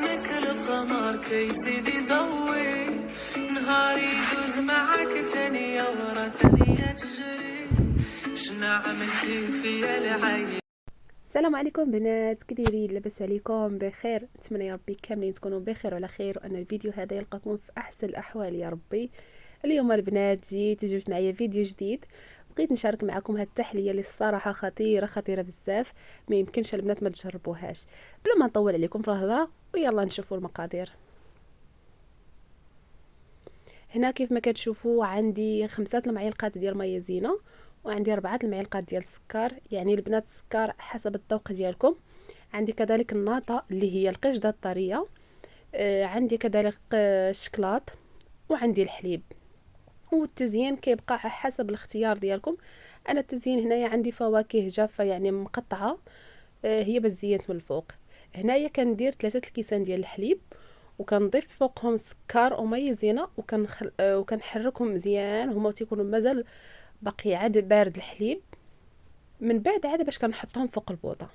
منك القمر كيزيد يضوي، نهاري يدوز معاك تانية ورا تانية تجري، شنا عملتي فيا العين. السلام عليكم بنات، كي دايرين؟ لاباس عليكم؟ بخير؟ نتمنى يا ربي كاملين تكونوا بخير وعلى خير، وان الفيديو هذا يلقاكم في احسن الاحوال يا ربي. اليوم البنات جيت وجبت معايا فيديو جديد، بغيت نشارك معكم هاد التحليه اللي الصراحه خطيره بزاف، ما يمكنش البنات ما تجربوهاش. بلا ما نطول عليكم في الهضره ويلا نشوفوا المقادير. هنا كيف ما كتشوفوا عندي 5 المعالق ديال مايزينا، وعندي 4 المعالق ديال السكر، يعني البنات السكر حسب الذوق ديالكم. عندي كذلك الناطه اللي هي القشده الطريه، عندي كذلك الشكلاط، وعندي الحليب. والتزيين كيبقى على حسب الاختيار ديالكم. انا التزيين هنايا عندي فواكه جافه يعني مقطعه، هي بس زينت من الفوق. هنايا كندير 3 الكيسان ديال الحليب، وكنضيف فوقهم سكر ومايزينا، وكنحركهم مزيان، هما تيكونوا مازال باقي عاد بارد الحليب. من بعد عاد باش كنحطهم فوق البوطه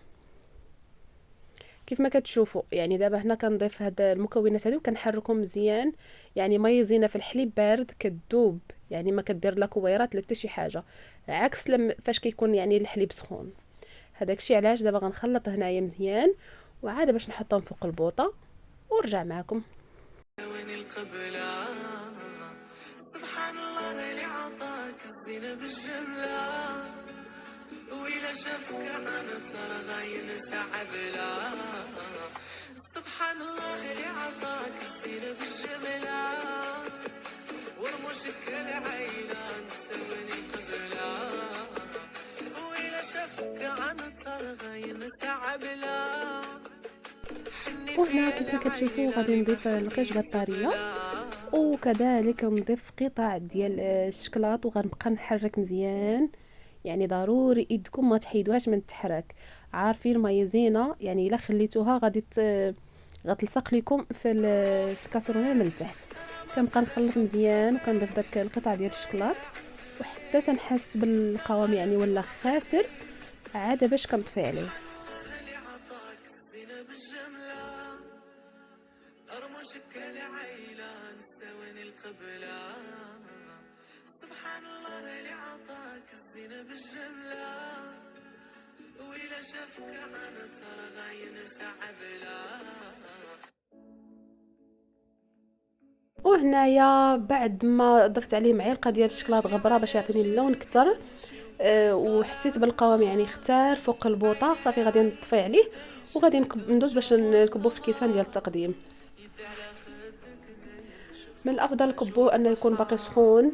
كيف ما كتشوفوا. يعني دابا هنا كنضيف هاد المكونات هادو وكنحركهم مزيان، يعني مايزينا في الحليب بارد كتذوب، يعني ما كدير لا كويرات لا حتى شي حاجه، عكس لما فاش كيكون يعني الحليب سخون. هذاك الشيء علاش دابا غنخلط هنايا مزيان، وعاد باش نحطهم فوق البوطه ورجع معكم. وين القبلة، سبحان الله اللي عطاك الزينة بالجملة، وإلا شافك أنا ترى غاين سعبلة، سبحان الله اللي عطاك الزينة بالجملة، ورموشك العيلة نسوني قبلة، وإلا شافك أنا ترى غاين سعبلة. وهنا كيف ما كتشوفوا غادي نضيف القشده الطريه، وكذلك نضيف قطع ديال الشكلاط، وغنبقى نحرك مزيان. يعني ضروري ايدكم ما تحيدوهاش من التحراك. عارفين المايزينا يعني الا خليتوها غتلصق لكم في الكاسرونه من التحت. كنبقى نخلط مزيان وكنضيف داك القطع ديال الشكلاط، وحتى تنحس بالقوام يعني ولا خاتر، عاد باش كنطفي عليه. أرمشك العيلة نسوني القبلة، سبحان الله اللي عطاك الزينة بالجملة، وإلا شافك أنا ترى غاين سعبلة. وهنايا بعد ما ضفت عليه معلقه ديال الشكلاط غبره باش يعطيني اللون كتر، وحسيت بالقوام يعني اختار فوق البوطه، صافي غادي نطفي عليه وغادي ندوز باش نكبو في الكيسان ديال التقديم. من الافضل كبوه انه يكون باقي سخون،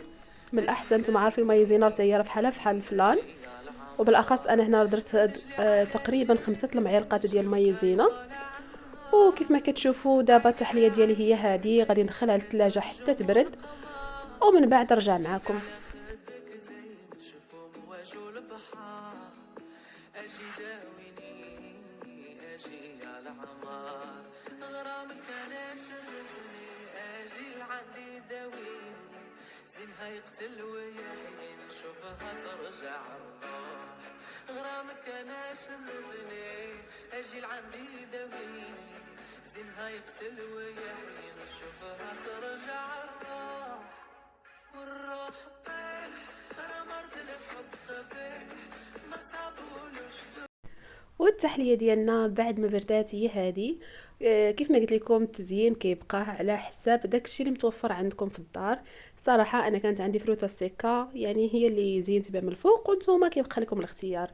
من الاحسن. نتوما عارفين المايزينا حتى هي بحال الفلان، وبالاخص انا هنا درت تقريبا 5 المعالق ديال المايزينا. وكيف ما كتشوفوا دابا التحليه ديالي هي هذه، غادي ندخلها للثلاجه حتى تبرد، ومن بعد نرجع معكم. أجي داويني أجي على عمار، غرامك أنا شغفني أجي لعندي داويني، زينها يقتل ويحيي نشوفها ترجع الروح، غرامك أنا شغفني أجي لعندي داويني، زينها يقتل ويحيي نشوفها ترجع الروح، والروح طيح أنا مرض الحب طفيح ما صابولوش. والتحليه ديالنا بعد ما بردات هي هذه. كيف ما قلت لكم التزيين كيبقى على حساب داكشي اللي متوفر عندكم في الدار. صراحه انا كانت عندي فروته سيكا يعني هي اللي زينت بها من الفوق، وانتم كيبقى لكم الاختيار.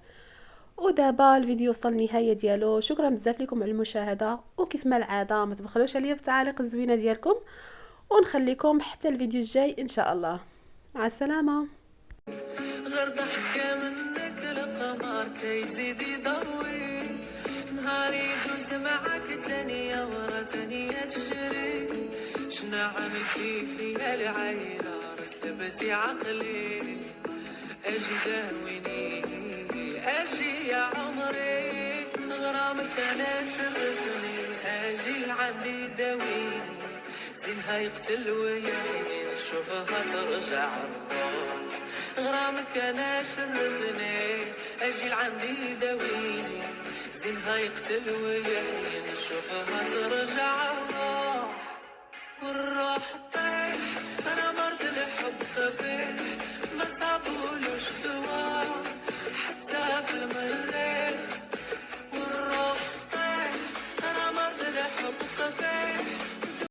ودابا الفيديو وصل النهايه ديالو. شكرا بزاف لكم على المشاهده، وكيف ما العاده ما تبخلوش عليا بالتعاليق الزوينه ديالكم، ونخليكم حتى الفيديو الجاي ان شاء الله. مع السلامه. غير ضحكة منك القمر كيزيد يضوي، نهاري يدوز معاك تانية ورا تانية تجري، شنا عملتي فيا العيلة رسلبتي عقلي، اجي داويني اجي يا عمري، غرامك انا شغفني اجي لعندي داويني، زينها يقتل ويحيي نشوفها ترجع الروح، غرامك انا شرفني اجي لعندي داويني، زينها يقتل ويحيي نشوفها ترجع